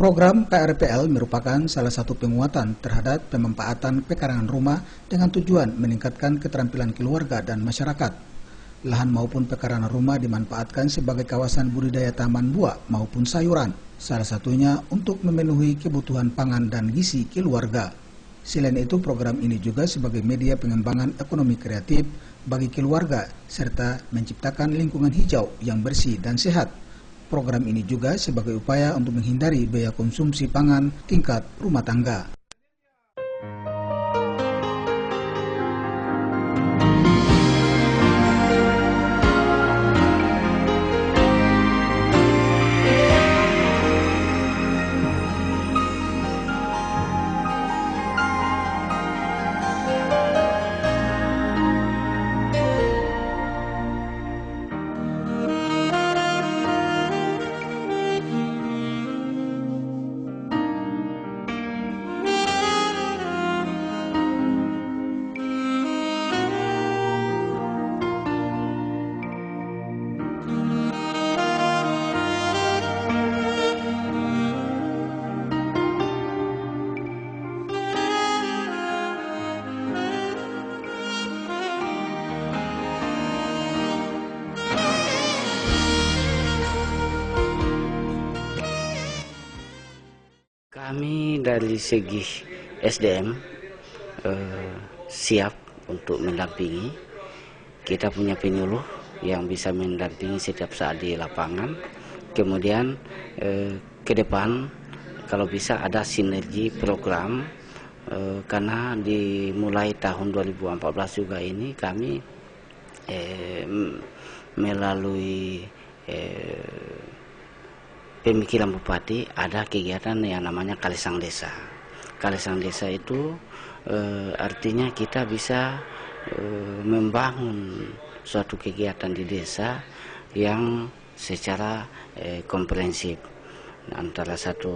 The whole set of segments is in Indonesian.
Program KRPL merupakan salah satu penguatan terhadap pemanfaatan pekarangan rumah dengan tujuan meningkatkan keterampilan keluarga dan masyarakat. Lahan maupun pekarangan rumah dimanfaatkan sebagai kawasan budidaya taman buah maupun sayuran, salah satunya untuk memenuhi kebutuhan pangan dan gizi keluarga. Selain itu, program ini juga sebagai media pengembangan ekonomi kreatif bagi keluarga serta menciptakan lingkungan hijau yang bersih dan sehat. Program ini juga sebagai upaya untuk menghindari biaya konsumsi pangan tingkat rumah tangga. Kami dari segi SDM siap untuk mendampingi. Kita punya penyuluh yang bisa mendampingi setiap saat di lapangan. Kemudian ke depan kalau bisa ada sinergi program karena dimulai tahun 2014 juga ini kami melalui pemikiran Bupati ada kegiatan yang namanya Kalisang Desa. Kalisang Desa itu artinya kita bisa membangun suatu kegiatan di desa yang secara komprehensif antara satu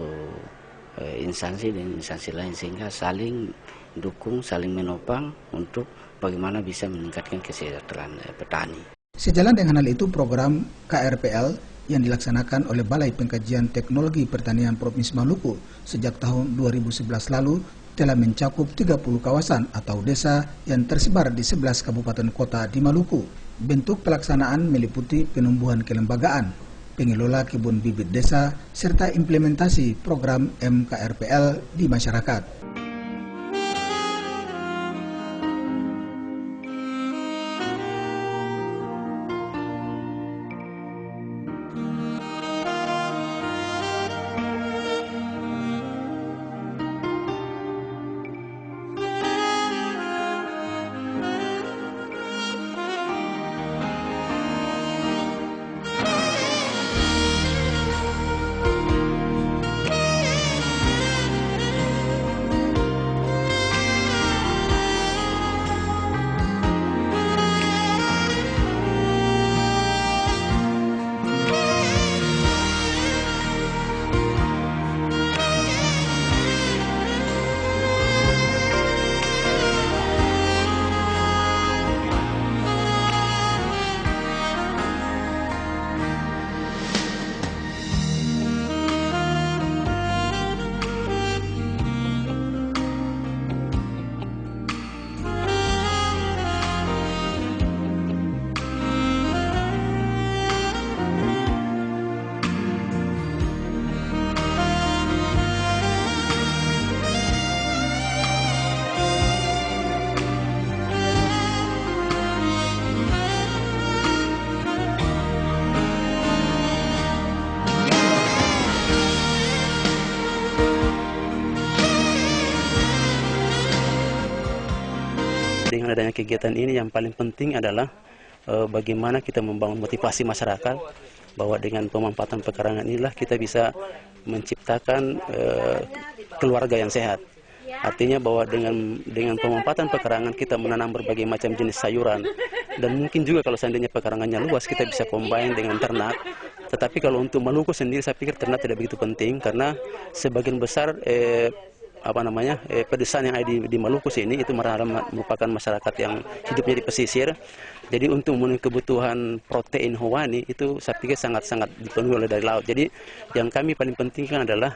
instansi dan instansi lain sehingga saling dukung, saling menopang untuk bagaimana bisa meningkatkan kesejahteraan petani. Sejalan dengan hal itu, program KRPL yang dilaksanakan oleh Balai Pengkajian Teknologi Pertanian Provinsi Maluku sejak tahun 2011 lalu telah mencakup 30 kawasan atau desa yang tersebar di 11 kabupaten kota di Maluku. Bentuk pelaksanaan meliputi penumbuhan kelembagaan, pengelola kebun bibit desa, serta implementasi program MKRPL di masyarakat. Dengan adanya kegiatan ini yang paling penting adalah bagaimana kita membangun motivasi masyarakat bahwa dengan pemanfaatan pekarangan inilah kita bisa menciptakan keluarga yang sehat. Artinya bahwa dengan pemanfaatan pekarangan kita menanam berbagai macam jenis sayuran dan mungkin juga kalau seandainya pekarangannya luas kita bisa combine dengan ternak. Tetapi kalau untuk Maluku sendiri saya pikir ternak tidak begitu penting karena sebagian besar pedesaan yang ada di Maluku sini itu merupakan masyarakat yang hidupnya di pesisir. Jadi untuk memenuhi kebutuhan protein hewani itu saya pikir sangat-sangat dipenuhi oleh dari laut. Jadi yang kami paling pentingkan adalah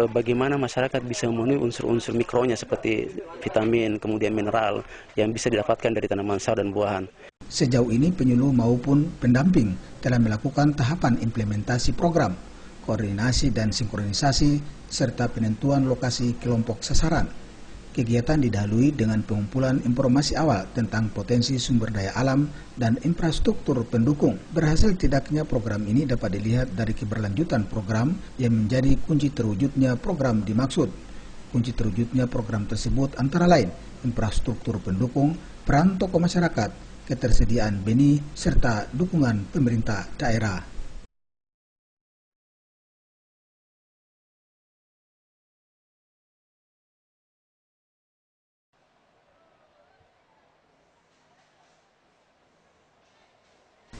bagaimana masyarakat bisa memenuhi unsur-unsur mikronya seperti vitamin, kemudian mineral yang bisa didapatkan dari tanaman sayur dan buahan. Sejauh ini penyuluh maupun pendamping telah melakukan tahapan implementasi program, koordinasi dan sinkronisasi, serta penentuan lokasi kelompok sasaran. Kegiatan didahului dengan pengumpulan informasi awal tentang potensi sumber daya alam dan infrastruktur pendukung. Berhasil tidaknya program ini dapat dilihat dari keberlanjutan program yang menjadi kunci terwujudnya program dimaksud. Kunci terwujudnya program tersebut antara lain infrastruktur pendukung, peran tokoh masyarakat, ketersediaan benih, serta dukungan pemerintah daerah.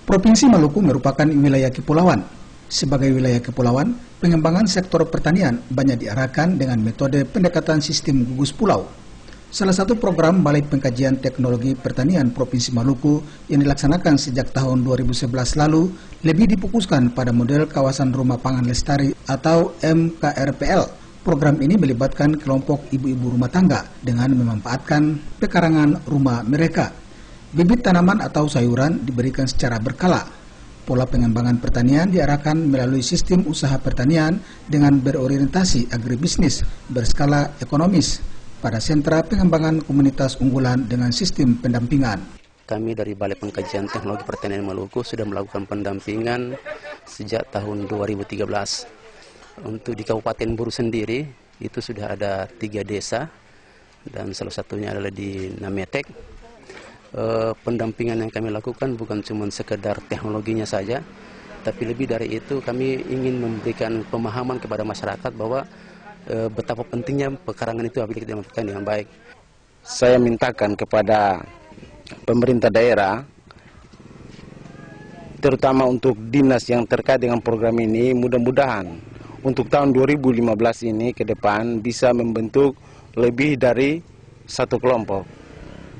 Provinsi Maluku merupakan wilayah kepulauan. Sebagai wilayah kepulauan, pengembangan sektor pertanian banyak diarahkan dengan metode pendekatan sistem gugus pulau. Salah satu program Balai Pengkajian Teknologi Pertanian Provinsi Maluku yang dilaksanakan sejak tahun 2011 lalu lebih difokuskan pada model kawasan rumah pangan lestari atau MKRPL. Program ini melibatkan kelompok ibu-ibu rumah tangga dengan memanfaatkan pekarangan rumah mereka. Bibit tanaman atau sayuran diberikan secara berkala. Pola pengembangan pertanian diarahkan melalui sistem usaha pertanian dengan berorientasi agribisnis berskala ekonomis pada sentra pengembangan komunitas unggulan dengan sistem pendampingan. Kami dari Balai Pengkajian Teknologi Pertanian Maluku sudah melakukan pendampingan sejak tahun 2013. Untuk di Kabupaten Buru sendiri itu sudah ada 3 desa dan salah satunya adalah di Nametek. Pendampingan yang kami lakukan bukan cuma sekedar teknologinya saja, tapi lebih dari itu kami ingin memberikan pemahaman kepada masyarakat bahwa betapa pentingnya pekarangan itu apabila kita manfaatkan dengan baik. Saya mintakan kepada pemerintah daerah, terutama untuk dinas yang terkait dengan program ini, mudah-mudahan untuk tahun 2015 ini ke depan bisa membentuk lebih dari 1 kelompok.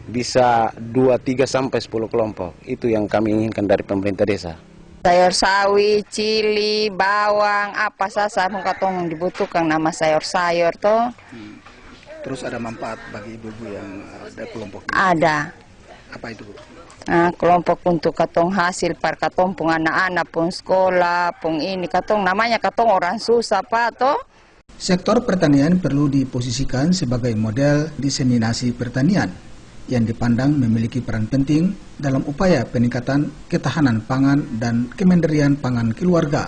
Bisa 2, 3, sampai 10 kelompok. Itu yang kami inginkan dari pemerintah desa. Sayur sawi, cili, bawang, apa saja katong dibutuhkan nama sayur-sayur toh. Terus ada manfaat bagi ibu-ibu yang ada kelompok ini? Ada. Apa itu, Bu? Nah, kelompok untuk katong hasil par katong pun anak-anak pun sekolah pun ini katong namanya katong orang susah Pak toh. Sektor pertanian perlu diposisikan sebagai model diseminasi pertanian yang dipandang memiliki peran penting dalam upaya peningkatan ketahanan pangan dan kemandirian pangan keluarga.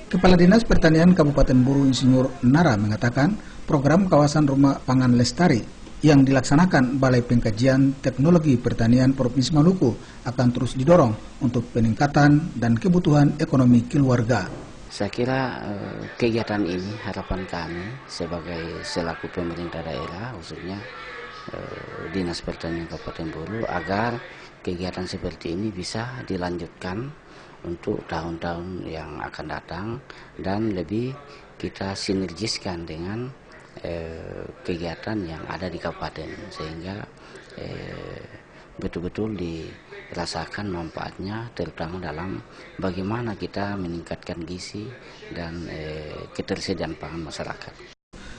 Kepala Dinas Pertanian Kabupaten Buru Insinyur Nara mengatakan program kawasan rumah pangan lestari yang dilaksanakan Balai Pengkajian Teknologi Pertanian Provinsi Maluku akan terus didorong untuk peningkatan dan kebutuhan ekonomi keluarga. Saya kira kegiatan ini harapan kami sebagai selaku pemerintah daerah khususnya Dinas Pertanian Kabupaten Buru agar kegiatan seperti ini bisa dilanjutkan untuk tahun-tahun yang akan datang dan lebih kita sinergiskan dengan kegiatan yang ada di kabupaten sehingga betul-betul dirasakan manfaatnya terutama dalam bagaimana kita meningkatkan gizi dan ketersediaan pangan masyarakat.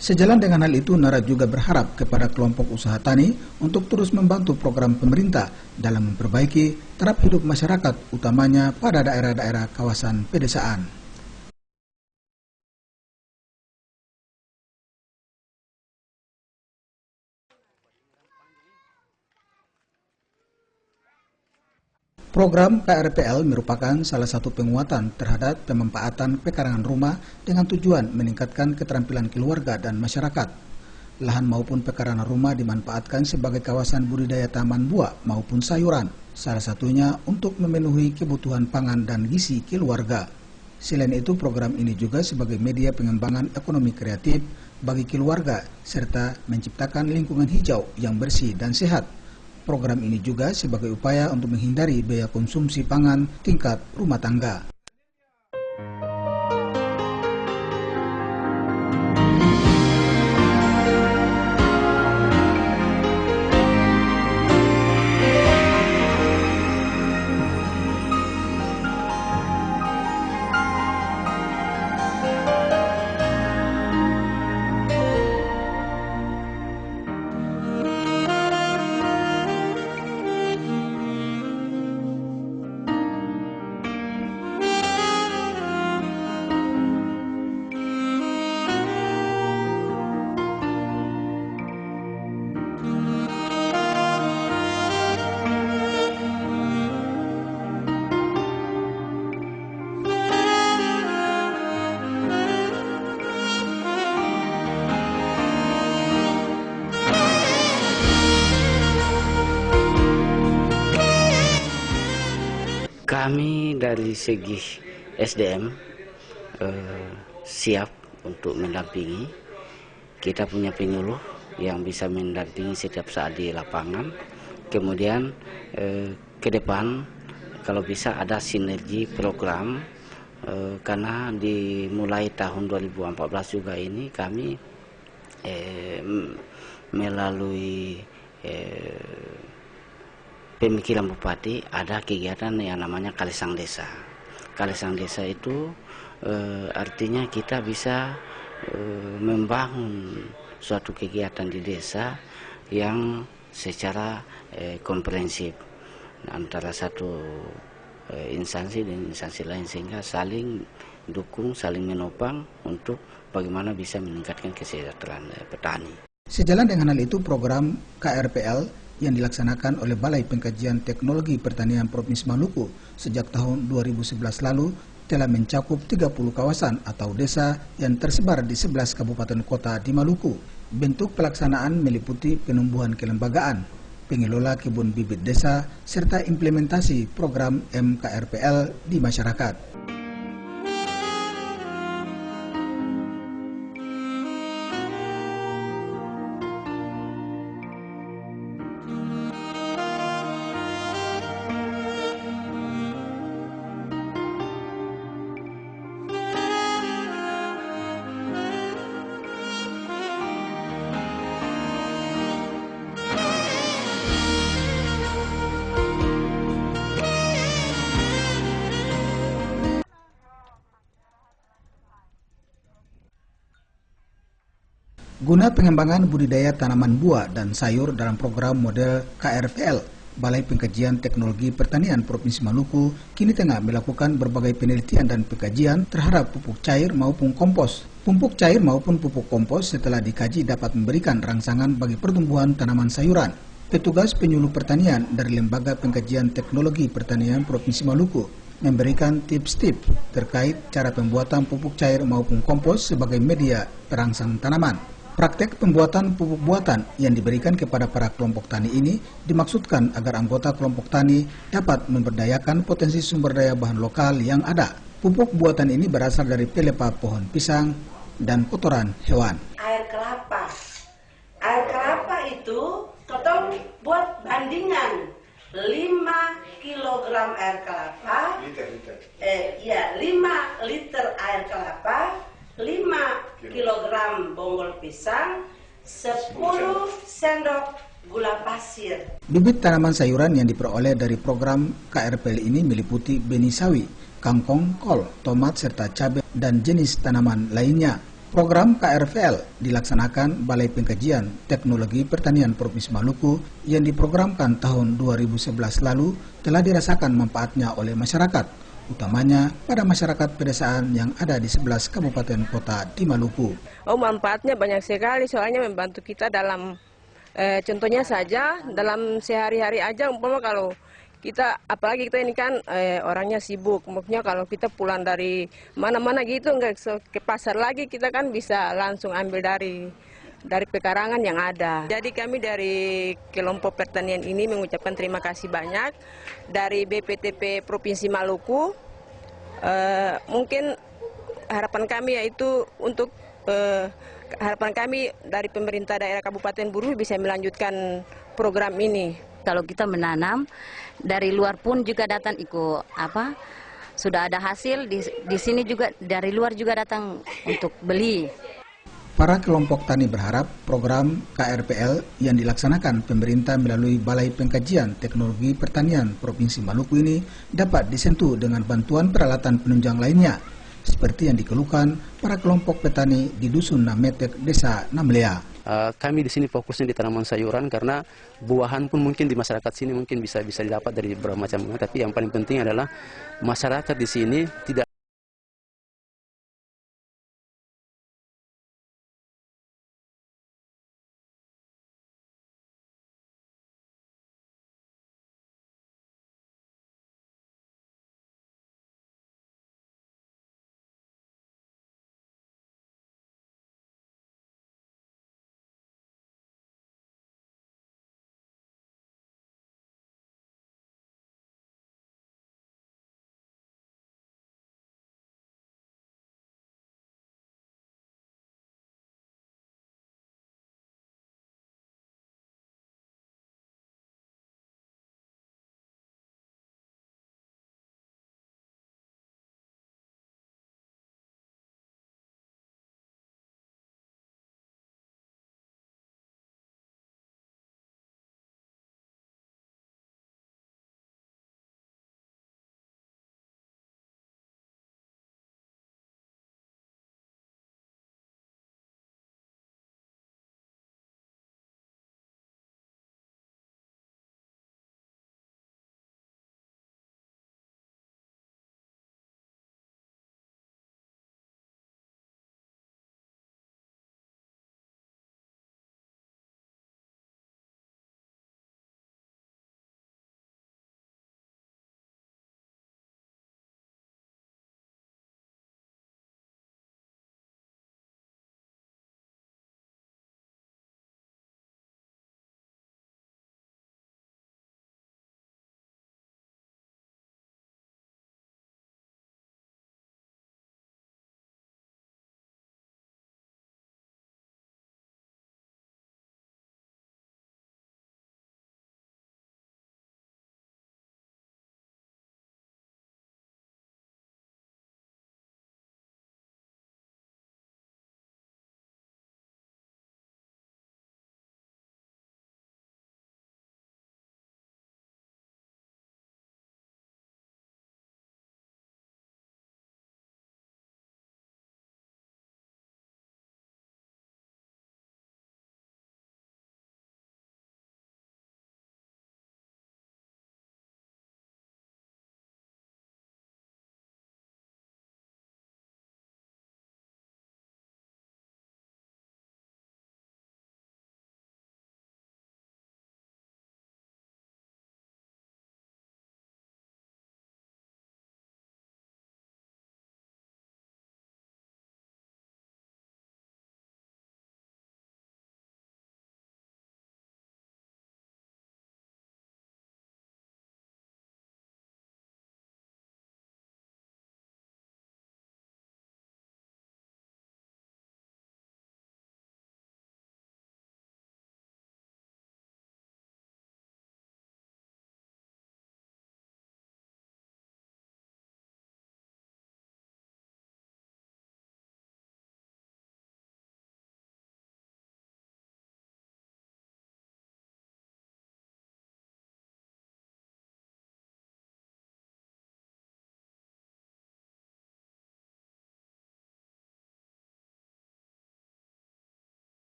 Sejalan dengan hal itu, Nara juga berharap kepada kelompok usaha tani untuk terus membantu program pemerintah dalam memperbaiki taraf hidup masyarakat, utamanya pada daerah-daerah kawasan pedesaan. Program KRPL merupakan salah satu penguatan terhadap pemanfaatan pekarangan rumah dengan tujuan meningkatkan keterampilan keluarga dan masyarakat. Lahan maupun pekarangan rumah dimanfaatkan sebagai kawasan budidaya taman buah maupun sayuran, salah satunya untuk memenuhi kebutuhan pangan dan gizi keluarga. Selain itu, program ini juga sebagai media pengembangan ekonomi kreatif bagi keluarga serta menciptakan lingkungan hijau yang bersih dan sehat. Program ini juga sebagai upaya untuk menghindari biaya konsumsi pangan tingkat rumah tangga. dari segi SDM siap untuk mendampingi. Kita punya penyuluh yang bisa mendampingi setiap saat di lapangan. Kemudian ke depan kalau bisa ada sinergi program, karena dimulai tahun 2014 juga ini kami melalui pemikiran Bupati ada kegiatan yang namanya Kalisang Desa. Kalisang Desa itu artinya kita bisa membangun suatu kegiatan di desa yang secara komprehensif antara satu instansi dan instansi lain, sehingga saling dukung, saling menopang untuk bagaimana bisa meningkatkan kesejahteraan petani. Sejalan dengan hal itu, program KRPL yang dilaksanakan oleh Balai Pengkajian Teknologi Pertanian Provinsi Maluku sejak tahun 2011 lalu telah mencakup 30 kawasan atau desa yang tersebar di 11 kabupaten kota di Maluku. Bentuk pelaksanaan meliputi penumbuhan kelembagaan, pengelola kebun bibit desa, serta implementasi program MKRPL di masyarakat. Guna pengembangan budidaya tanaman buah dan sayur dalam program model KRPL, Balai Pengkajian Teknologi Pertanian Provinsi Maluku kini tengah melakukan berbagai penelitian dan pengkajian terhadap pupuk cair maupun kompos. Pupuk cair maupun pupuk kompos setelah dikaji dapat memberikan rangsangan bagi pertumbuhan tanaman sayuran. Petugas penyuluh pertanian dari Lembaga Pengkajian Teknologi Pertanian Provinsi Maluku memberikan tips-tips terkait cara pembuatan pupuk cair maupun kompos sebagai media perangsang tanaman. Praktek pembuatan pupuk buatan yang diberikan kepada para kelompok tani ini dimaksudkan agar anggota kelompok tani dapat memberdayakan potensi sumber daya bahan lokal yang ada. Pupuk buatan ini berasal dari pelepah pohon pisang dan kotoran hewan. Air kelapa. Air kelapa itu kita buat bandingan 5 kg air kelapa. 5 liter air kelapa. 5 kg bonggol pisang, 10 sendok gula pasir. Bibit tanaman sayuran yang diperoleh dari program KRPL ini meliputi benih sawi, kangkong, kol, tomat, serta cabai dan jenis tanaman lainnya. Program KRPL dilaksanakan Balai Pengkajian Teknologi Pertanian Provinsi Maluku yang diprogramkan tahun 2011 lalu telah dirasakan manfaatnya oleh masyarakat, utamanya pada masyarakat pedesaan yang ada di 11 kabupaten kota di Maluku. Manfaatnya banyak sekali, soalnya membantu kita dalam contohnya saja dalam sehari-hari aja, umpama kalau kita, apalagi kita ini kan orangnya sibuk, maksudnya kalau kita pulang dari mana-mana gitu nggak ke pasar lagi, kita kan bisa langsung ambil dari pekarangan yang ada. Jadi kami dari kelompok pertanian ini mengucapkan terima kasih banyak dari BPTP Provinsi Maluku. Mungkin harapan kami yaitu untuk harapan kami dari pemerintah daerah Kabupaten Buru bisa melanjutkan program ini. Kalau kita menanam dari luar pun juga datang sudah ada hasil di sini juga, dari luar juga datang untuk beli. Para kelompok tani berharap program KRPL yang dilaksanakan pemerintah melalui Balai Pengkajian Teknologi Pertanian Provinsi Maluku ini dapat disentuh dengan bantuan peralatan penunjang lainnya, seperti yang dikeluhkan para kelompok petani di Dusun Nametek, Desa Namlea. Kami di sini fokusnya di tanaman sayuran, karena buahan pun mungkin di masyarakat sini mungkin bisa didapat dari berbagai macam, tapi yang paling penting adalah masyarakat di sini tidak